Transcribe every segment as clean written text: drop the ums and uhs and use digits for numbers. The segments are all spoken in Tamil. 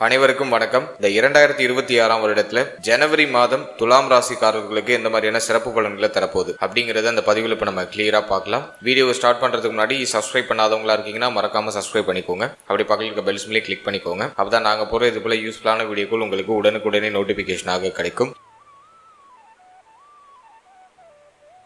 அனைவருக்கும் வணக்கம். இந்த 2026 வருடத்துல ஜனவரி மாதம் துலாம் ராசிக்காரர்களுக்கு எந்த மாதிரியான சிறப்பு பலன்களை தரப்போகுது அப்படிங்கறத அந்த பதிவில் இப்ப நம்ம கிளியரா பார்க்கலாம். வீடியோ ஸ்டார்ட் பண்றதுக்கு முன்னாடி சப்ஸ்கிரைப் பண்ணாதவங்களா இருக்கீங்கன்னா மறக்காம சப்ஸ்கிரைப் பண்ணிக்கோங்க. அப்படி பக்கத்துல இருக்க பெல் சிம்பலை கிளிக் பண்ணிக்கோங்க. அப்பதான் நாங்க போற இது போல யூஸ்ஃபுல்லான வீடியோக்கள் உங்களுக்கு உடனுக்குடனே நோட்டிபிகேஷனாக கிடைக்கும்.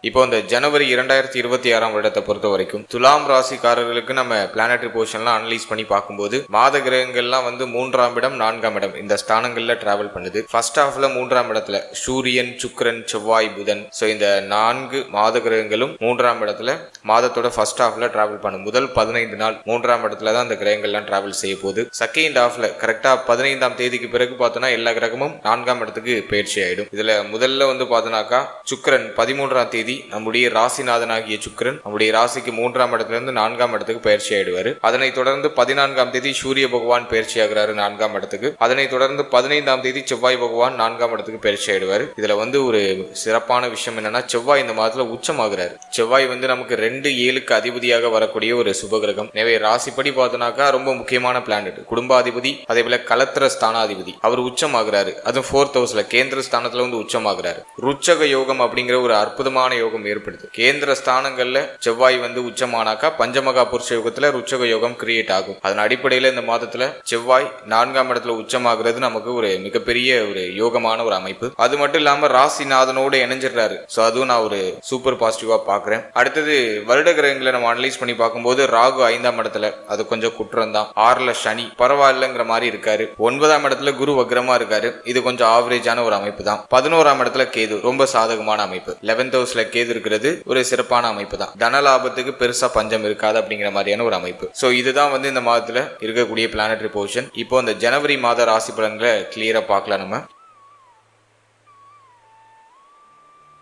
இப்போ இந்த ஜனவரி 2026 வருடத்தை பொறுத்த வரைக்கும் துலாம் ராசிக்காரர்களுக்கு நம்ம பிளானட்டரி பொசிஷன்லாம் அனலைஸ் பண்ணி பார்க்கும்போது மாத கிரகங்கள்லாம் வந்து 3ஆம் இடம் 4ஆம் இடம் இந்த ஸ்தானங்கள்ல டிராவல் பண்ணுது. ஃபர்ஸ்ட் ஹாஃப்ல 3ஆம் இடத்துல சூரியன், சுக்கிரன், செவ்வாய், புதன், ஸோ இந்த 4 மாத கிரகங்களும் 3ஆம் இடத்துல மாதத்தோட ஃபர்ஸ்ட் ஹாஃப்ல டிராவல் பண்ணும். முதல் 15 நாள் 3ஆம் இடத்துல தான் அந்த கிரகங்கள்லாம் டிராவல் செய்ய போகுது. செகண்ட் ஹாஃப்ல கரெக்டா 15ஆம் தேதிக்கு பிறகு பார்த்தோம்னா எல்லா கிரகமும் 4ஆம் இடத்துக்கு பயிற்சி ஆயிடும். இதுல முதல்ல வந்து பார்த்தோம்னாக்கா சுக்கிரன் 13ஆம் தேதி நம்முடைய ராசிநாதனாகிய சுக்கிரன் நம்முடைய ராசிக்கு 3ஆம் இடத்துல இருந்து 4ஆம் இடத்துக்கு பயிற்சி ஆயிடுவாரு. அதனைத் தொடர்ந்து 14ஆம் தேதி சூரிய பகவான் பயிற்சி ஆகிறாரு 4ஆம் இடத்துக்கு. அதனைத் தொடர்ந்து 15ஆம் தேதி செவ்வாய் பகவான் 4ஆம் இடத்துக்கு பயிற்சி ஆயிடுவாரு. இதுல வந்து ஒரு சிறப்பான விஷயம் என்னன்னா செவ்வாய் இந்த மாதத்துல உச்சமாகிறாரு. செவ்வாய் வந்து நமக்கு 2-7க்கு அதிபதியாக வரக்கூடிய ஒரு சுபகிரகம். எனவே ராசிப்படி பார்த்தோம்னாக்கா ரொம்ப முக்கியமான பிளானட், குடும்பாதிபதி, அதே போல கலத்திர ஸ்தானாதிபதி. அவர் உச்சமாகிறாரு. அதுவும் 4th ஹவுஸ்ல கேந்திர ஸ்தானத்துல வந்து உச்சமாகிறாரு. ருச்சக யோகம் அப்படிங்கிற ஒரு அற்புதமான யோகம் ஏற்படுது. கேந்திர ஸ்தானங்கள்ல செவ்வாய் வந்து உச்சமானாக்கா பஞ்சமகா புருஷ யுகத்துல ருச்சக யோகம் கிரியேட் ஆகும். அதன் அடிப்படையில இந்த மாதத்துல செவ்வாய் 4ஆம் இடத்துல உச்சமாகிறது நமக்கு ஒரு மிகப்பெரிய ஒரு யோகமான ஒரு அமைப்பு. அது மட்டும் இல்லாம ராசிநாதனோட இணைஞ்சிடறாரு. சோ அதுவும் நான் ஒரு சூப்பர் பாசிட்டிவா பாக்குறேன். அடுத்தது வருட கிரகங்களை நம்ம அனலைஸ் பண்ணி பார்க்கும்போது ராகு 5ஆம் இடத்துல, அது கொஞ்சம் குற்றம் தான். 6ல சனி பரவாயில்லைங்கிற மாதிரி இருக்காரு. 9ஆம் இடத்துல குரு வக்ரமா இருக்காரு. இது கொஞ்சம் ஆவரேஜான ஒரு அமைப்பு தான். 11ஆம் இடத்துல கேது ரொம்ப சாதகமான அமைப்பு. 11th ஹவுஸ்ல கேது இருக்கிறது ஒரு சிறப்பான அமைப்பு தான். தன லாபத்துக்கு பெருசா பஞ்சம் இருக்காது அப்படிங்கிற மாதிரியான ஒரு அமைப்பு. சோ இதுதான் வந்து இந்த மாதத்துல இருக்கக்கூடிய பிளானட்டரி பொசிஷன். இப்போ இந்த ஜனவரி மாத ராசி பலன்களை கிளியரா பார்க்கலாம். நம்ம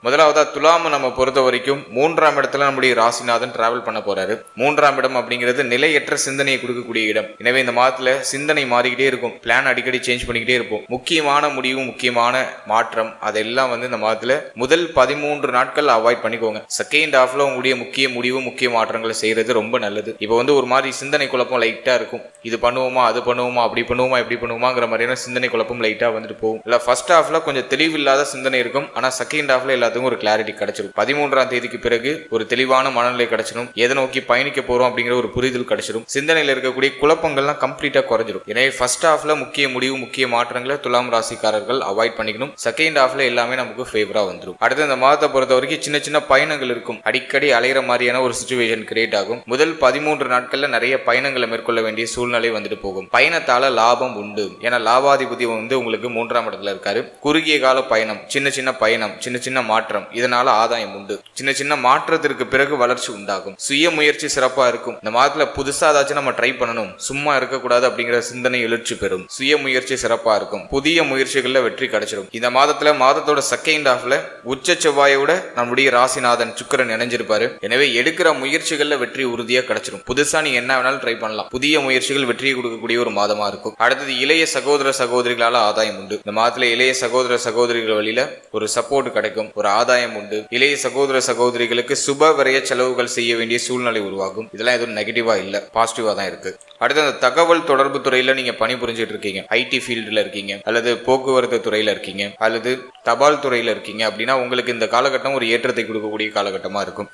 முதலாவதா துலாம் நம்ம பொறுத்த வரைக்கும் 3ஆம் இடத்துல நம்முடைய ராசிநாதன் டிராவல் பண்ண போறாரு. 3ஆம் இடம் அப்படிங்கிறது நிலையற்ற சிந்தனையை கொடுக்கக்கூடிய இடம். எனவே இந்த மாதத்துல சிந்தனை மாறிக்கிட்டே இருக்கும். பிளான் அடிக்கடி சேஞ்ச் பண்ணிக்கிட்டே இருப்போம். முக்கியமான முடிவு, முக்கியமான மாற்றம் அதெல்லாம் வந்து இந்த மாதத்துல முதல் 13 நாட்கள் அவாய்ட் பண்ணிக்கோங்க. செகண்ட் ஹாஃப்ல உங்களுடைய முக்கிய முடிவு, முக்கிய மாற்றங்களை செய்யறது ரொம்ப நல்லது. இப்போ வந்து ஒரு மாதிரி சிந்தனை குழப்பம் லைட்டா இருக்கும். இது பண்ணுவோமா, அது பண்ணுவோமா, அப்படி பண்ணுவோமா, இப்படி பண்ணுவோமாங்கிற மாதிரியான சிந்தனை குழப்பம் லைட்டா வந்துட்டு போகும். இல்ல ஃபர்ஸ்ட் ஹாஃப்ல கொஞ்சம் தெளிவில்லாத சிந்தனை இருக்கும். ஆனா செகண்ட் ஹாஃப்ல ஒரு கிளாரிட்டி கிடைச்சிடும். 13ஆம் தேதிக்கு பிறகு ஒரு தெளிவான மனநிலை கிடைச்சிடும். எதை நோக்கி பயணிக்க போறோம் அப்படிங்கிற ஒரு புரிதல் கிடைச்சிடும். சிந்தனையில் இருக்கக்கூடிய குழப்பங்கள்லாம் கம்ப்ளீட்டா குறைஞ்சிடும். எனவே ஃபர்ஸ்ட் ஹாஃப்ல முக்கிய முடிவு, முக்கிய மாற்றங்களை துலாம் ராசிக்காரர்கள் அவாய்ட் பண்ணிக்கணும். செகண்ட் ஹாஃப்ல எல்லாமே நமக்கு ஃபேவரா வந்துடும். அடுத்து இந்த மாதத்தை பொறுத்த வரைக்கும் சின்ன சின்ன பயணங்கள் இருக்கும். அடிக்கடி அலைகிற மாதிரியான ஒரு சிச்சுவேஷன் கிரியேட் ஆகும். முதல் 13 நாட்கள்ல நிறைய பயணங்களை மேற்கொள்ள வேண்டிய சூழ்நிலை வந்துட்டு போகும். பயணத்தால லாபம் உண்டு. ஏன்னா லாபாதிபதி வந்து உங்களுக்கு 3ஆம் இடத்துல இருக்காரு. குறுகிய கால பயணம், சின்ன சின்ன பயணம், சின்ன சின்ன மாற்றம், இதனால ஆதாயம் உண்டு. சின்ன சின்ன மாற்றத்திற்கு பிறகு வளர்ச்சி உண்டாகும். சுய முயற்சி சிறப்பா இருக்கும். இந்த மாதத்துல புதுசா ஏதாச்சும் நம்ம ட்ரை பண்ணணும், சும்மா இருக்கக்கூடாது அப்படிங்கிற சிந்தனை எழுச்சி பெறும். சுய முயற்சி சிறப்பா இருக்கும். புதிய முயற்சிகள்ல வெற்றி கிடைச்சிடும். இந்த மாதத்துல மாதத்தோட செகண்ட் ஹாஃப்ல உச்ச செவ்வாயோட நம்முடைய ராசிநாதன் சுக்கிரன் இணைஞ்சிருப்பாரு. எனவே எடுக்கிற முயற்சிகள்ல வெற்றி உறுதியா கிடைச்சிடும். புதுசா நீ என்ன வேணாலும் ட்ரை பண்ணலாம். புதிய முயற்சிகள் வெற்றியை கொடுக்கக்கூடிய ஒரு மாதமா இருக்கும். அடுத்தது இளைய சகோதர சகோதரிகளால ஆதாயம் உண்டு. இந்த மாதத்துல இளைய சகோதர சகோதரிகள் வழியில ஒரு சப்போர்ட் கிடைக்கும், ஒரு ஆதாயம் உண்டு. இளைய சகோதர சகோதரிகளுக்கு சுப விரய செலவுகள் செய்ய வேண்டிய சூழ்நிலை உருவாகும். இதெல்லாம் எதுவும் நெகட்டிவா இல்ல, பாசிட்டிவா தான் இருக்கு. அடுத்து அந்த தகவல் தொடர்பு துறையில நீங்க பணிபுரிஞ்சிட்டு இருக்கீங்க, ஐடி ஃபீல்டுல இருக்கீங்க, அல்லது போக்குவரத்து துறையில இருக்கீங்க, அல்லது தபால் துறையில இருக்கீங்க அப்படின்னா உங்களுக்கு இந்த காலகட்டம் ஒரு ஏற்றத்தை கொடுக்கக்கூடிய காலகட்டமா இருக்கும்.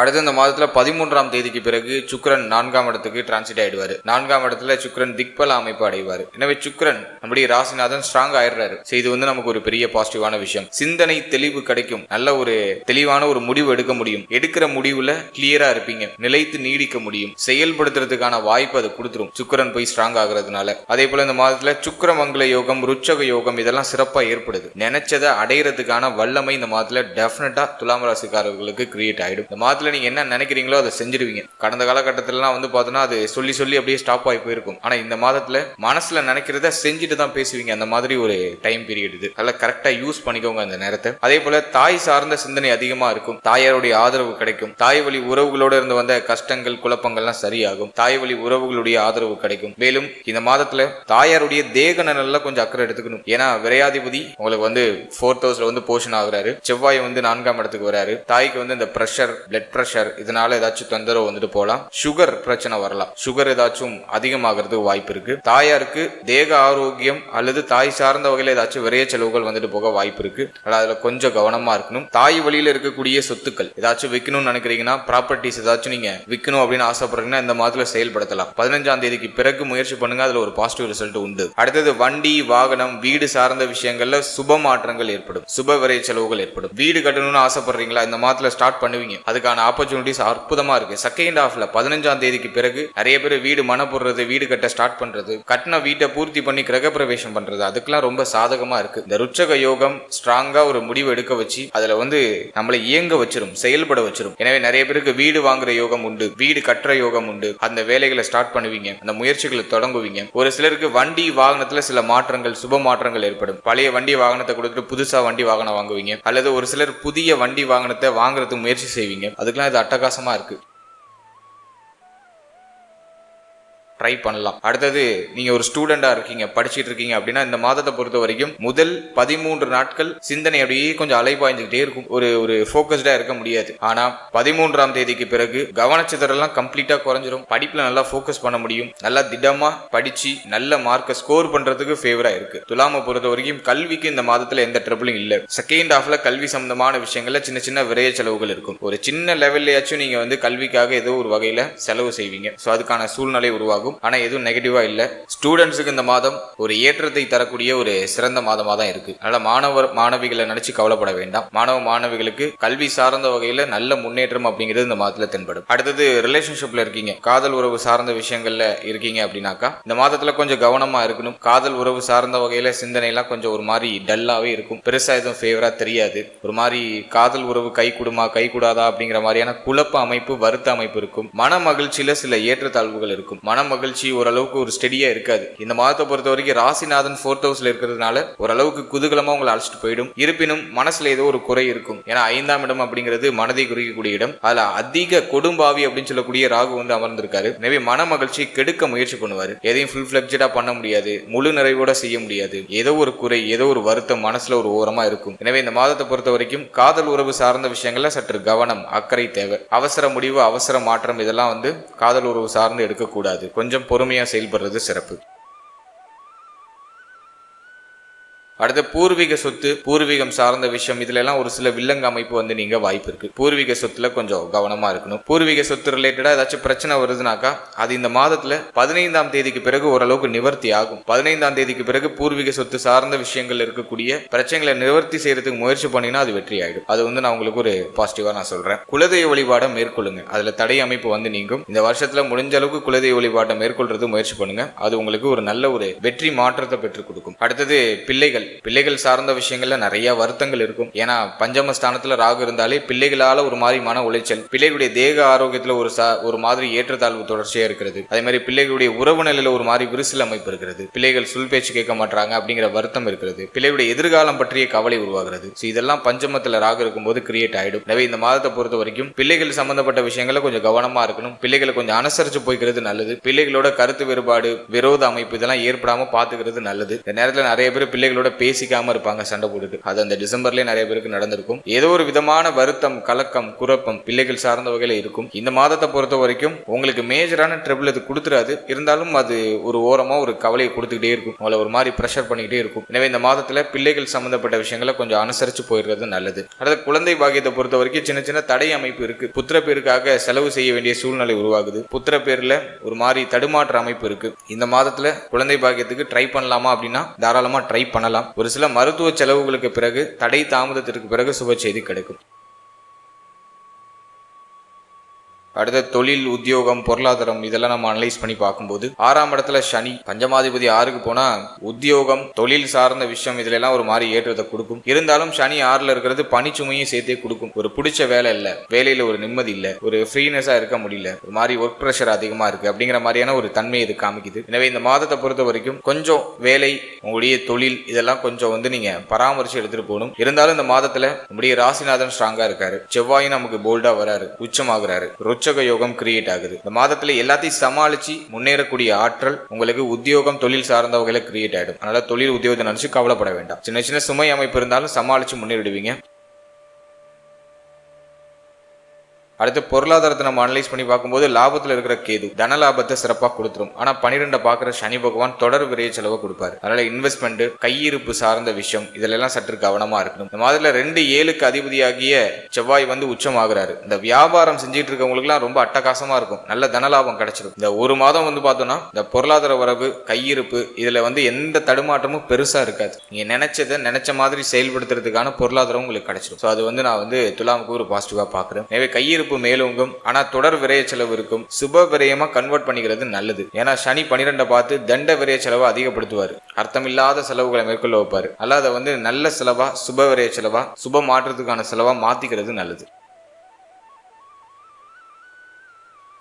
அடுத்து இந்த மாதத்துல 13ஆம் தேதிக்கு பிறகு சுக்கிரன் 4ஆம் இடத்துக்கு டிரான்சிட் ஆயிடுவாரு. 4ஆம் இடத்துல சுக்கிரன் திக்பல அமைப்பு அடைவாரு. எனவே சுக்கிரன் நம்முடைய ராசிநாதன் ஸ்ட்ராங் ஆயிடுறாரு. இது வந்து நமக்கு ஒரு பெரிய பாசிட்டிவான விஷயம். சிந்தனை தெளிவு கிடைக்கும். நல்ல ஒரு தெளிவான ஒரு முடிவு எடுக்க முடியும். எடுக்கிற முடிவுல கிளியரா இருப்பீங்க. நிலைத்து நீடிக்க முடியும். செயல்படுத்துறதுக்கான வாய்ப்பு அது கொடுத்துரும். சுக்கிரன் போய் ஸ்ட்ராங் ஆகுறதுனால. அதே போல இந்த மாதத்துல சுக்கிரமங்கல யோகம், ருச்சக யோகம் இதெல்லாம் சிறப்பா ஏற்படுது. நினைச்சதை அடையிறதுக்கான வல்லமை இந்த மாதத்துல டெஃபினட்டா துலாம் ராசிக்காரர்களுக்கு கிரியேட் ஆயிடும். இந்த மாதத்துல நீங்க என்ன நினைக்கிறீங்களோ அதை செஞ்சிருவீங்க. கடந்த காலகட்டத்திலாம் வந்து பார்த்தோன்னா அது சொல்லி சொல்லி அப்படியே ஸ்டாப் ஆகி போயிருக்கும். ஆனா இந்த மாதத்துல மனசுல நினைக்கிறத செஞ்சுட்டு தான் பேசுவீங்க. அந்த மாதிரி ஒரு டைம் பீரியட் இது. நல்லா கரெக்டா யூஸ் பண்ணிக்கோங்க அந்த நேரத்தை. அதே போல தாய் சார்ந்த சிந்தனை அதிகமா இருக்கும். தாயாருடைய ஆதரவு கிடைக்கும். தாய் வழி உறவுகளோட இருந்து வந்த கஷ்டங்கள், குழப்பங்கள்லாம் சரியாகும். தாய் வழி உறவுகளுடைய ஆதரவு கிடைக்கும். மேலும் இந்த மாதத்துல தாயாருடைய தேக நலன்ல கொஞ்சம் அக்கறை எடுத்துக்கணும். ஏன்னா விரையாதிபதி உங்களுக்கு வந்து 4th ஹவுஸ்ல வந்து போஷன் ஆகுறாரு. செவ்வாய் வந்து 4ஆம் இடத்துக்கு வராரு. தாய்க்கு வந்து இந்த பிரஷர், பிளட் பிரஷர் இதனால ஏதாச்சும் தொந்தரவு வந்துட்டு போகலாம். சுகர் பிரச்சனை வரலாம். சுகர் ஏதாச்சும் அதிகமாகிறதுக்கு வாய்ப்பு இருக்கு. தாயாருக்கு தேக ஆரோக்கியம் அல்லது தாய் சார்ந்த வகையில் ஏதாச்சும் விரைய செலவுகள் வந்துட்டு போக வாய்ப்பு இருக்கு. அதுல கொஞ்சம் கவனமா இருக்கணும். தாய் வழியில இருக்கக்கூடிய சொத்துக்கள் ஏதாச்சும் விற்கணும்னு நினைக்கிறீங்கன்னா, ப்ராப்பர்ட்டிஸ் ஏதாச்சும் நீங்க விற்கணும் அப்படின்னு ஆசைப்படுறீங்கன்னா இந்த மாதத்துல செயல்படுத்தலாம். 15ஆம் தேதிக்கு பிறகு முயற்சி பண்ணுங்க, அதுல ஒரு பாசிட்டிவ் ரிசல்ட் உண்டு. அடுத்தது வண்டி வாகனம் வீடு சார்ந்த விஷயங்கள்ல சுப மாற்றங்கள் ஏற்படும். சுப விரை செலவுகள் ஏற்படும். வீடு கட்டணும்னு ஆசைப்படுறீங்களா, இந்த மாதத்துல ஸ்டார்ட் பண்ணுவீங்க. அதுக்கான ஆப்பர்ச்சுனிட்டிஸ் அற்புதமா இருக்கு. செகண்ட் ஹாஃப்ல 15ஆம் தேதிக்கு பிறகு நிறைய பேர் வீடு மன போடுறது, வீடு கட்ட ஸ்டார்ட் பண்றது, கட்டின வீட்டை பூர்த்தி பண்ணி கிரக பிரவேசம் பண்றது, அதுக்கெல்லாம் ரொம்ப சாதகமா இருக்கு. இந்த ருச்சக யோகம் ஸ்ட்ராங்கா ஒரு முடிவு எடுக்க வச்சு அதுல நம்மளை இயங்க வச்சிரும், செயல்பட வச்சிரும். எனவே நிறைய பேருக்கு வீடு வாங்குற யோகம் உண்டு, வீடு கட்டுற யோகம் உண்டு. அந்த வேலைகளை ஸ்டார்ட் பண்ணுவீங்க, அந்த முயற்சிகளை தொடங்குவீங்க. ஒரு சிலருக்கு வண்டி வாகனத்துல சில மாற்றங்கள், சுப மாற்றங்கள் ஏற்படும். பழைய வண்டி வாகனத்தை கொடுத்துட்டு புதுசா வண்டி வாகனம் வாங்குவீங்க, அல்லது ஒரு சிலர் புதிய வண்டி வாகனத்தை வாங்குறதுக்கு முயற்சி செய்வீங்க. அதுக்கெல்லாம் இது அட்டகாசமா இருக்கு. ட்ரை பண்ணலாம். அடுத்தது நீங்க ஒரு ஸ்டூடெண்டா இருக்கீங்க, படிச்சுட்டு இருக்கீங்க அப்படின்னா இந்த மாதத்தை பொறுத்த வரைக்கும் முதல் 13 நாட்கள் சிந்தனை அப்படியே கொஞ்சம் அலைபாய்ந்துகிட்டே இருக்கும். ஒரு ஃபோக்கஸ்டா இருக்க முடியாது. ஆனா 13ஆம் தேதிக்கு பிறகு கவனச்சிதறெல்லாம் கம்ப்ளீட்டா குறைஞ்சிரும். படிப்புல நல்லா ஃபோக்கஸ் பண்ண முடியும். நல்லா திடமா படிச்சு நல்ல மார்க்கை ஸ்கோர் பண்றதுக்கு ஃபேவரா இருக்கு. துலாமை பொறுத்த வரைக்கும் கல்விக்கு இந்த மாதத்துல எந்த ட்ரபிளும் இல்ல. செகண்ட் ஹாஃப்ல கல்வி சம்பந்தமான விஷயங்கள்ல சின்ன சின்ன விரைய செலவுகள் இருக்கும். ஒரு சின்ன லெவல்லையாச்சும் நீங்க கல்விக்காக ஏதோ ஒரு வகையில செலவு செய்வீங்க. ஸோ அதுக்கான சூழ்நிலை உருவாகும். ஆனா எதுவும் நெகட்டிவா இல்ல. ஸ்டூடெண்ட்ஸுக்கு இந்த மாதம் ஒரு ஏற்றத்தை தரக்கூடிய ஒரு சிறந்த மாதமா தான் இருக்கு. அதனால மாணவிகளை நினைச்சு கவலைப்பட வேண்டாம். மாணவிகளுக்கு கல்வி சார்ந்த வகையில நல்ல முன்னேற்றம் அப்படிங்கிறது இந்த மாதத்துல தென்படும். அடுத்தது ரிலேஷன்ஷிப்ல இருக்கீங்க, காதல் உறவு சார்ந்த விஷயங்கள்ல இருக்கீங்க அப்படின்னாக்கா இந்த மாதத்துல கொஞ்சம் கவனமா இருக்கணும். காதல் உறவு சார்ந்த வகையில சிந்தனை எல்லாம் கொஞ்சம் ஒரு மாதிரி டல்லாவே இருக்கும். பெருசா எதுவும் ஃபேவரா தெரியாது. ஒரு மாதிரி காதல் உறவு கை கூடுமா கை கூடாதா அப்படிங்கிற மாதிரியான குழப்ப அமைப்பு, வருத்த அமைப்பு இருக்கும். மன மகிழ்ச்சியில சில ஏற்றத்தாழ்வுகள் இருக்கும். மன மகிழ்ச்சி ஓரளவுக்கு ஒரு ஸ்டெடியா இருக்காது. இந்த மாதத்தை பொறுத்த வரைக்கும் ராசிநாதன் 4th ஹவுஸ்ல இருக்கிறதுனால ஓரளவுக்கு குதூகலமா உங்களை அழைச்சிட்டு போயிடும். இருப்பினும் மனசுல ஏதோ ஒரு குறை இருக்கும். ஏன்னா 5ஆம் இடம் அப்படிங்கிறது மனதை குறிக்கக்கூடிய இடம். அதுல அதிக கொடும்பாவி அப்படின்னு சொல்லக்கூடிய ராகு அமர்ந்திருக்காரு. எனவே மன மகிழ்ச்சி கெடுக்க முயற்சி பண்ணுவாரு. எதையும் ஃபுல் ஃபிளெக்ஜடா பண்ண முடியாது, முழு நிறைவோட செய்ய முடியாது. ஏதோ ஒரு குறை, ஏதோ ஒரு வருத்தம் மனசுல ஒரு ஓரமா இருக்கும். எனவே இந்த மாதத்தை பொறுத்த வரைக்கும் காதல் உறவு சார்ந்த விஷயங்கள்ல சற்று கவனம், அக்கறை தேவை. அவசர முடிவு, அவசர மாற்றம் இதெல்லாம் காதல் உறவு சார்ந்து எடுக்கக்கூடாது. கொஞ்சம் பொறுமையா செயல்படுறது சிறப்பு. அடுத்த பூர்வீக சொத்து, பூர்வீகம் சார்ந்த விஷயம், இதுல எல்லாம் ஒரு சில வில்லங்க அமைப்பு நீங்க வாய்ப்பு இருக்கு. பூர்வீக சொத்துல கொஞ்சம் கவனமா இருக்கணும். பூர்வீக சொத்து ரிலேட்டடா ஏதாச்சும் பிரச்சனை வருதுனாக்கா அது இந்த மாதத்துல 15ஆம் தேதிக்கு பிறகு ஓரளவுக்கு நிவர்த்தி ஆகும். 15ஆம் தேதிக்கு பிறகு பூர்வீக சொத்து சார்ந்த விஷயங்கள் இருக்கக்கூடிய பிரச்சனைகளை நிவர்த்தி செய்யறதுக்கு முயற்சி பண்ணீங்கன்னா அது வெற்றி ஆயிடும். அது நான் உங்களுக்கு ஒரு பாசிட்டிவா நான் சொல்றேன். குலதெய்வ வழிபாடை மேற்கொள்ளுங்க. அதுல தடை அமைப்பு நீங்கும். இந்த வருஷத்துல முடிஞ்ச அளவுக்கு குலதெய்வ வழிபாட்டை மேற்கொள்றது முயற்சி பண்ணுங்க. அது உங்களுக்கு ஒரு நல்ல ஒரு வெற்றி மாற்றத்தை பெற்றுக் கொடுக்கும். அடுத்தது பிள்ளைகள் சார்ந்த விஷயங்கள்ல நிறைய வருத்தங்கள் இருக்கும். ஏன்னா பஞ்சமஸ்தானத்துல ராகு இருந்தாலே பிள்ளைகளால ஒரு மாதிரி மன உளைச்சல், பிள்ளைகளுடைய தேக ஆரோக்கியத்துல ஒரு மாதிரி ஏற்றத்தாழ்வு தொடர்ச்சியா இருக்கிறது. அதே மாதிரி பிள்ளைகளுடைய உறவு நிலையில ஒரு மாதிரி விரிசல் அமைப்பு இருக்கிறது. பிள்ளைகள் சொல் பேச்சு கேட்க மாட்டாங்க அப்படிங்கிற வருத்தம் இருக்கிறது. பிள்ளைகளுடைய எதிர்காலம் பற்றிய கவலை உருவாகிறது. இதெல்லாம் பஞ்சமத்துல ராகு இருக்கும்போது கிரியேட் ஆயிடும். எனவே இந்த மாதத்தை பொறுத்த வரைக்கும் பிள்ளைகள் சம்பந்தப்பட்ட விஷயங்களை கொஞ்சம் கவனமா இருக்கணும். பிள்ளைகளை கொஞ்சம் அனுசரிச்சு போய்க்கிறது நல்லது. பிள்ளைகளோட கருத்து வேறுபாடு, விரோத அமைப்பு இதெல்லாம் ஏற்படாம பாத்துக்கிறது நல்லது. இந்த நேரத்துல நிறைய பேர் பிள்ளைகளோட பேசிக்காம இருப்பாங்க, சண்டை போட்டுட்டு. அது அந்த டிசம்பர்லயே நிறைய பேருக்கு நடந்திருக்கும். ஏதோ ஒரு விதமான வருத்தம், கலக்கம், குழப்பம் பிள்ளைகள் சார்ந்த வகையில இருக்கும். இந்த மாதத்தை பொறுத்த வரைக்கும் உங்களுக்கு மேஜரான ட்ரபிள் அது கொடுத்துறாது. இருந்தாலும் அது ஒரு ஓரமா ஒரு கவலையை கொடுத்துக்கிட்டே இருக்கும். உங்களை ஒரு மாதிரி ப்ரெஷர் பண்ணிக்கிட்டே இருக்கும். எனவே இந்த மாதத்துல பிள்ளைகள் சம்பந்தப்பட்ட விஷயங்களை கொஞ்சம் அனுசரிச்சு போயிடுறது நல்லது. அடுத்த குழந்தை பாக்கியத்தை பொறுத்த வரைக்கும் சின்ன சின்ன தடை அமைப்பு இருக்கு. புத்திர பேருக்காக செலவு செய்ய வேண்டிய சூழ்நிலை உருவாகுது. புத்திர பேர்ல ஒரு மாதிரி தடுமாற்ற அமைப்பு இருக்கு. இந்த மாதத்துல குழந்தை பாக்கியத்துக்கு ட்ரை பண்ணலாமா அப்படின்னா தாராளமா ட்ரை பண்ணலாம். ஒரு சில மருத்துவ செலவுகளுக்கு பிறகு, தடை தாமதத்திற்கு பிறகு சுப செய்தி கிடைக்கும். அடுத்த தொழில், உத்தியோகம், பொருளாதாரம் இதெல்லாம் நம்ம அனலைஸ் பண்ணி பார்க்கும்போது 6ஆம் இடத்துல சனி, பஞ்சமாதிபதி 6க்கு போனா உத்தியோகம், தொழில் சார்ந்த விஷயம் இதுல எல்லாம் ஒரு மாதிரி ஏற்றத்தை கொடுக்கும். இருந்தாலும் சனி 6ல இருக்கிறது பணிச்சுமையும் சேர்த்தே கொடுக்கும். ஒரு பிடிச்ச வேலை இல்ல, வேலையில ஒரு நிம்மதி இல்ல, ஒரு ஃப்ரீனஸா இருக்க முடியல, ஒரு மாதிரி ஒர்க் ப்ரெஷர் அதிகமா இருக்கு அப்படிங்கிற மாதிரியான ஒரு தன்மை இது காமிக்குது. எனவே இந்த மாதத்தை பொறுத்த வரைக்கும் கொஞ்சம் வேலை, உங்களுடைய தொழில் இதெல்லாம் கொஞ்சம் நீங்க பராமரிச்சு எடுத்துட்டு போகணும். இருந்தாலும் இந்த மாதத்துல நம்முடைய ராசிநாதன் ஸ்ட்ராங்கா இருக்காரு. செவ்வாயும் நமக்கு போல்டா வராரு, உச்சமாகிறாரு, யோகம் கிரியேட் ஆகுது. இந்த மாதத்துல எல்லாத்தையும் சமாளிச்சு முன்னேறக்கூடிய ஆற்றல் உங்களுக்கு உத்தியோகம், தொழில் சார்ந்த வகையில கிரியேட் ஆயிடும். அதனால தொழில், உத்தியோகத்தை நினைச்சு கவலைப்பட வேண்டாம். சின்ன சின்ன சுமை அமைப்பு இருந்தாலும் சமாளிச்சு முன்னேறிடுவீங்க. அடுத்து பொருளாதாரத்தை நம்ம அனலைஸ் பண்ணி பார்க்கும்போது லாபத்தில் இருக்கிற கேது தன லாபத்தை சிறப்பாக கொடுத்துரும். ஆனா 12 பார்க்குற சனி பகவான் தொடர் விரைய செலவை கொடுப்பாரு. அதனால இன்வெஸ்ட்மெண்ட், கையிருப்பு சார்ந்த விஷயம் இதெல்லாம் சற்று கவனமா இருக்கணும். இந்த மாதிரில 2-7க்கு அதிபதியாகிய செவ்வாய் உச்சம் ஆகுறாரு. இந்த வியாபாரம் செஞ்சிட்டு இருக்கவங்களுக்கு எல்லாம் ரொம்ப அட்டகாசமா இருக்கும், நல்ல தனலாபம் கிடைச்சிடும். இந்த ஒரு மாதம் பார்த்தோம்னா இந்த பொருளாதார வரவு, கையிருப்பு இதுல எந்த தடுமாற்றமும் பெருசா இருக்காது. நீங்க நினைச்ச மாதிரி செயல்படுத்துறதுக்கான பொருளாதாரம் உங்களுக்கு கிடைச்சிடும். அது நான் துலாமுக்கு ஒரு பாசிட்டிவா பாக்குறேன். எனவே கையிருப்பு மேலோங்கும், ஆனா தொடர் விரைய செலவு இருக்கும். சுப விரயமா கன்வெர்ட் பண்ணிக்கிறது நல்லது. ஏன்னா சனி 12 பார்த்து தண்ட விரைய செலவை அதிகப்படுத்துவார், அர்த்தமில்லாத செலவுகளை மேற்கொள்ள வைப்பாரு. அல்லாத நல்ல செலவா, சுப விரைய செலவா, சுப மாற்றத்துக்கான செலவா மாத்திக்கிறது நல்லது.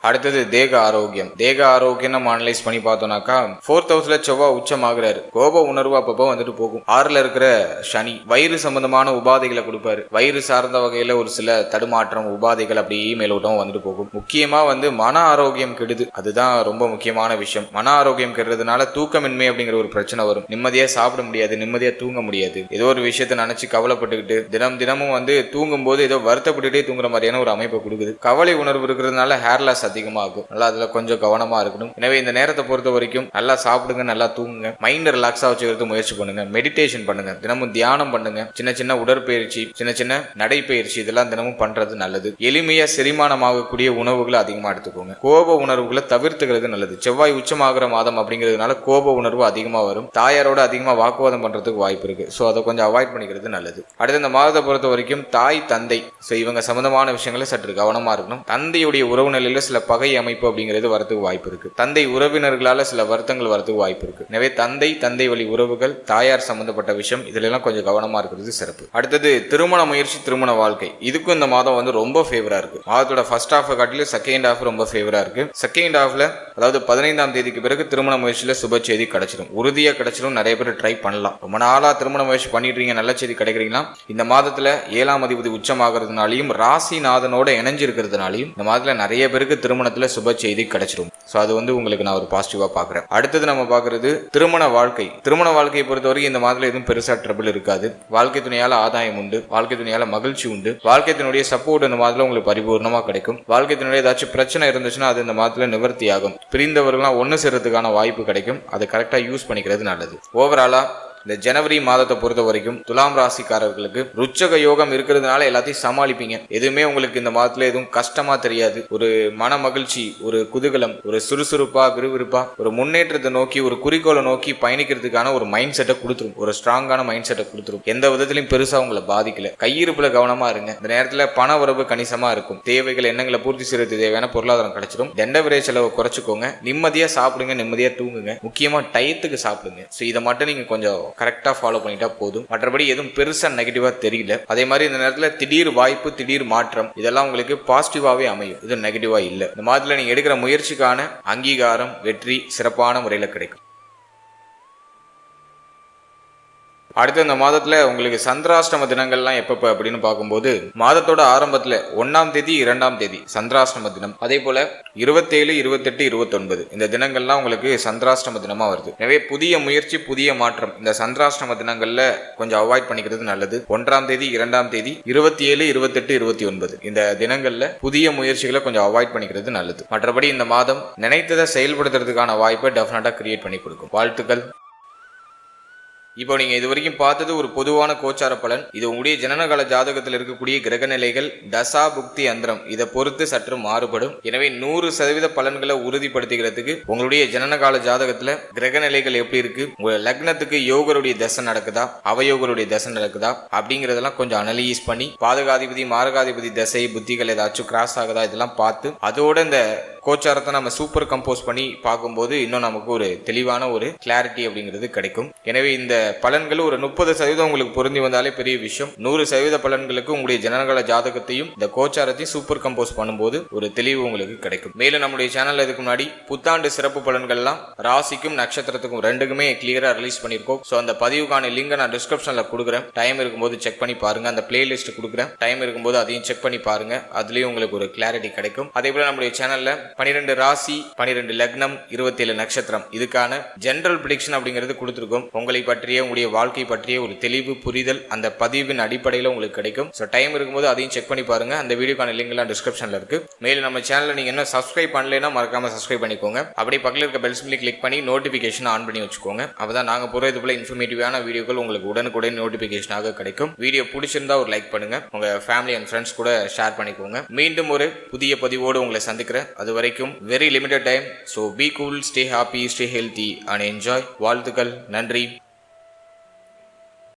அடுத்தது தேக ஆரோக்கியம். தேக ஆரோக்கியம் நம்ம அனலைஸ் பண்ணி பார்த்தோம்னாக்கா 4th ஹவுஸ்ல செவ்வாய் உச்சம் ஆகுறாரு. கோப உணர்வு அப்பப்போ போகும். 6ல இருக்கிற சனி வயிறு சம்பந்தமான உபாதைகளை கொடுப்பாரு. வயிறு சார்ந்த வகையில ஒரு சில தடுமாற்றம், உபாதைகள் அப்படியே மேலோட்டம் போகும். முக்கியமா மன ஆரோக்கியம் கெடுது. அதுதான் ரொம்ப முக்கியமான விஷயம். மன ஆரோக்கியம் கெடுறதுனால தூக்கமின்மை அப்படிங்கிற ஒரு பிரச்சனை வரும். நிம்மதியா சாப்பிட முடியாது, நிம்மதியா தூங்க முடியாது. ஏதோ ஒரு விஷயத்த நினைச்சு கவலைப்பட்டுக்கிட்டு தினமும் தூங்கும் போது ஏதோ வருத்தப்பட்டுட்டே தூங்குற மாதிரியான ஒரு அமைப்பை கொடுக்குது. கவலை உணர்வு இருக்கிறதுனால ஹேர்லாஸ் அதிகமாகும். நல்லா அதுல கொஞ்சம் கவனமா இருக்கணும். எனவே இந்த நேரத்தை பொறுத்த வரைக்கும் நல்லா சாப்பிடுங்க, நல்லா தூங்குங்க, மைண்ட் ரிலாக்ஸா வச்சுக்கிறது முயற்சி பண்ணுங்க, மெடிடேஷன் பண்ணுங்க, தினமும் தியானம் பண்ணுங்க, சின்ன உடற்பயிற்சி, சின்ன நடைப்பயிற்சி இதெல்லாம் தினமும் பண்றது நல்லது. எளிமையா செரிமானமாகக்கூடிய உணவுகளை அதிகமா எடுத்துக்கோங்க. கோப உணர்வுகளை தவிர்த்துக்கிறது நல்லது. செவ்வாய் உச்சமாகிற மாதம் அப்படிங்கிறதுனால கோப உணர்வு அதிகமா வரும். தாயாரோட அதிகமா வாக்குவாதம் பண்றதுக்கு வாய்ப்பு இருக்கு. ஸோ அதை கொஞ்சம் அவாய்ட் பண்ணிக்கிறது நல்லது. அடுத்து இந்த மாதத்தை பொறுத்த வரைக்கும் தாய், தந்தை இவங்க சம்பந்தமான விஷயங்களை சற்று கவனமா இருக்கணும். தந்தையுடைய உறவு நிலையில சில பகை அமைப்பு அப்படிங்கிறது வரதுக்கு வாய்ப்பு இருக்கு. தந்தை உறவினர்களால சில வருத்தங்கள் வரதுக்கு வாய்ப்பு இருக்கு. எனவே தந்தை வழி உறவுகள், தாயார் சம்பந்தப்பட்ட விஷயம் இதுல எல்லாம் கொஞ்சம் கவனமா இருக்கிறது சிறப்பு. அடுத்தது திருமண முயற்சி, திருமண வாழ்க்கை. இதுக்கும் இந்த மாதம் ரொம்ப ஃபேவரா இருக்கு. மாதத்தோட ஃபர்ஸ்ட் ஹாஃப் காட்டிலும் செகண்ட் ஹாஃப் ரொம்ப ஃபேவரா இருக்கு. செகண்ட் ஹாஃப்ல அதாவது 15ஆம் தேதிக்கு பிறகு திருமண முயற்சியில சுப செய்தி கிடைச்சிடும், உறுதியா கிடைச்சிடும். நிறைய பேர் ட்ரை பண்ணலாம். ரொம்ப நாளா திருமண முயற்சி பண்ணிட்டு இருக்கீங்க, நல்ல செய்தி கிடைக்கிறீங்களா? இந்த மாதத்துல 7ஆம் அதிபதி உச்சமாகிறதுனாலையும் ராசிநாதனோட இணைஞ்சிருக்கிறதுனாலையும் இந்த மாதத்துல நிறைய பேருக்கு திருமணத்துல சுப செய்தி கிடைச்சிடும். சோ அது உங்களுக்கு நான் ஒரு பாசிட்டிவா பாக்குறேன். அடுத்தது நம்ம பாக்குறது திருமண வாழ்க்கை. திருமண வாழ்க்கையை பொறுத்தவரைக்கும் இந்த மாதத்துல எதுவும் பெருசா ட்ரபிள் இருக்காது. வாழ்க்கை துணையால ஆதாயம் உண்டு, வாழ்க்கை துணையால மகிழ்ச்சி உண்டு, வாழ்க்கை துணையுடைய சப்போர்ட் இந்த மாதத்துல உங்களுக்கு பரிபூர்ணமா கிடைக்கும். வாழ்க்கை துணையுடைய ஏதாச்சும் பிரச்சனை இருந்துச்சுன்னா அது இந்த மாதத்துல நிவர்த்தி ஆகும். பிரிந்தவர்கள்லாம் ஒன்னு சேர்றதுக்கான வாய்ப்பு கிடைக்கும். அதை கரெக்டா யூஸ் பண்ணிக்கிறது நல்லது. ஓவராலா இந்த ஜனவரி மாதத்தை பொறுத்த வரைக்கும் துலாம் ராசிக்காரர்களுக்கு ருச்சக யோகம் இருக்கிறதுனால எல்லாத்தையும் சமாளிப்பீங்க. எதுவுமே உங்களுக்கு இந்த மாதத்துல எதுவும் கஷ்டமா தெரியாது. ஒரு மன மகிழ்ச்சி, ஒரு குதூகலம், ஒரு சுறுசுறுப்பா, விறுவிறுப்பா, ஒரு முன்னேற்றத்தை நோக்கி, ஒரு குறிக்கோளை நோக்கி பயணிக்கிறதுக்கான ஒரு மைண்ட் செட்டை கொடுத்துரும். ஒரு ஸ்ட்ராங்கான மைண்ட் செட்டை கொடுத்துரும். எந்த விதத்திலையும் பெருசா உங்களை பாதிக்கல. கையிருப்புல கவனமா இருங்க. இந்த நேரத்துல பண வரவு கணிசமா இருக்கும். தேவைகள், எண்ணங்களை பூர்த்தி செய்யறது தேவையான பொருளாதாரம் கிடைச்சிடும். தண்ட விரை செலவை குறைச்சிக்கோங்க. நிம்மதியா சாப்பிடுங்க, நிம்மதியா தூங்குங்க. முக்கியமா டயத்துக்கு சாப்பிடுங்க. ஸோ இதை மட்டும் நீங்க கொஞ்சம் கரெக்டா ஃபாலோ பண்ணிட்டா போதும். மற்றபடி எதுவும் பெருசா நெகட்டிவா தெரியல. அதே மாதிரி இந்த நேரத்துல திடீர் வாய்ப்பு, திடீர் மாற்றம் இதெல்லாம் உங்களுக்கு பாசிட்டிவாவே அமையும். இது நெகட்டிவா இல்ல. இந்த மாதத்துல நீங்க எடுக்கிற முயற்சிக்கான அங்கீகாரம், வெற்றி சிறப்பான முறையில் கிடைக்கும். அடுத்த இந்த மாதத்துல உங்களுக்கு சந்திராஷ்டம தினங்கள்லாம் எப்பப்ப அப்படின்னு பார்க்கும்போது மாதத்தோட ஆரம்பத்துல 1ஆம் தேதி, 2ஆம் தேதி சந்திராஷ்டம தினம். அதே போல 27, 28, 29 இந்த தினங்கள்லாம் உங்களுக்கு சந்திராஷ்டம தினமா வருது. எனவே புதிய முயற்சி, புதிய மாற்றம் இந்த சந்திராஷ்டம தினங்கள்ல கொஞ்சம் அவாய்ட் பண்ணிக்கிறது நல்லது. 1ஆம் தேதி, 2ஆம் தேதி, 27, 28, 29 இந்த தினங்கள்ல புதிய முயற்சிகளை கொஞ்சம் அவாய்ட் பண்ணிக்கிறது நல்லது. மற்றபடி இந்த மாதம் நினைத்ததை செயல்படுத்துறதுக்கான வாய்ப்பை டெஃபினட்டா கிரியேட் பண்ணி கொடுக்கும். வாழ்த்துக்கள். இப்போ நீங்க இது வரைக்கும் பார்த்தது ஒரு பொதுவான கோச்சார பலன். இது உங்களுடைய ஜனனகால ஜாதகத்தில் இருக்கக்கூடிய கிரக நிலைகள், தசா புக்தி அந்தரம் இதை பொறுத்து சற்று மாறுபடும். எனவே 100% பலன்களை உறுதிப்படுத்திக்கிறதுக்கு உங்களுடைய ஜனனகால ஜாதகத்துல கிரக நிலைகள் எப்படி இருக்கு, உங்க லக்னத்துக்கு யோகருடைய தசை நடக்குதா, அவயோகருடைய தசை நடக்குதா அப்படிங்கறதெல்லாம் கொஞ்சம் அனலைஸ் பண்ணி பாதகாதிபதி, மாரகாதிபதி தசை புத்திகள் ஏதாச்சும் கிராஸ் ஆகுதா இதெல்லாம் பார்த்து அதோட இந்த கோச்சாரத்தை நம்ம சூப்பர் கம்போஸ் பண்ணி பார்க்கும்போது இன்னும் நமக்கு ஒரு தெளிவான ஒரு கிளாரிட்டி அப்படிங்கிறது கிடைக்கும். எனவே இந்த பலன்கள் ஒரு 30% உங்களுக்கு பொருந்தி வந்தாலே பெரிய விஷயம். 100% பலன்களுக்கு உங்களுடைய ஜனனகால ஜாதகத்தையும் இந்த கோச்சாரத்தையும் சூப்பர் கம்போஸ் பண்ணும்போது ஒரு தெளிவு உங்களுக்கு கிடைக்கும். மேலும் நம்முடைய சேனல்ல இதுக்கு முன்னாடி புத்தாண்டு சிறப்பு பலன்கள்லாம் ராசிக்கும் நட்சத்திரத்துக்கும் ரெண்டுக்குமே கிளியரா ரிலீஸ் பண்ணிருக்கோம். ஸோ அந்த பதிவுக்கான லிங்க் நான் டிஸ்கிரிப்ஷன்ல கொடுக்குறேன். டைம் இருக்கும்போது செக் பண்ணி பாருங்க. அந்த பிளேலிஸ்ட் கொடுக்குறேன். டைம் இருக்கும்போது அதையும் செக் பண்ணி பாருங்க. அதுலயும் உங்களுக்கு ஒரு கிளாரிட்டி கிடைக்கும். அதே போல நம்முடைய சேனல்ல 12 ராசி, 12 லக்னம், 27 நட்சத்திரம் இதுக்கான ஜெனரல் ப்ரெடிக்ஷன் அப்படிங்கிறது கொடுத்துருக்கோம். உங்களை பற்றிய உங்களுடைய வாழ்க்கை பற்றிய ஒரு தெளிவு புரிதல் அந்த பதிவின் அடிப்படையில் உங்களுக்கு கிடைக்கும். ஸோ டைம் இருக்கும்போது அதையும் செக் பண்ணி பாருங்க. அந்த வீடியோக்கான லிங்க் எல்லாம் டிஸ்கிரிப்ஷன்ல இருக்கு. மேலும் நம்ம சேனலை நீங்க என்ன சப்ஸ்கிரைப் பண்ணலைன்னா மறக்காம சப்ஸ்கிரைப் பண்ணிக்கோங்க. அப்படியே பக்கத்தில் இருக்க பெல் சிம்பிளை கிளிக் பண்ணி நோட்டிபிகேஷன் ஆன் பண்ணி வச்சுக்கோங்க. அப்பதான் நாங்க போற இது போல இன்ஃபர்மேட்டிவான வீடியோக்கள் உங்களுக்கு உடனுக்குடன் நோட்டிபிகேஷனாக கிடைக்கும். வீடியோ பிடிச்சிருந்தா ஒரு லைக் பண்ணுங்க. உங்க ஃபேமிலி அண்ட் ஃப்ரெண்ட்ஸ் கூட ஷேர் பண்ணிக்கோங்க. மீண்டும் ஒரு புதிய பதிவோடு உங்களை சந்திக்கிறேன். அது வரைக்கும் very limited time. So be cool, stay happy, stay healthy and enjoy. வாழ்த்துக்கள். நன்றி.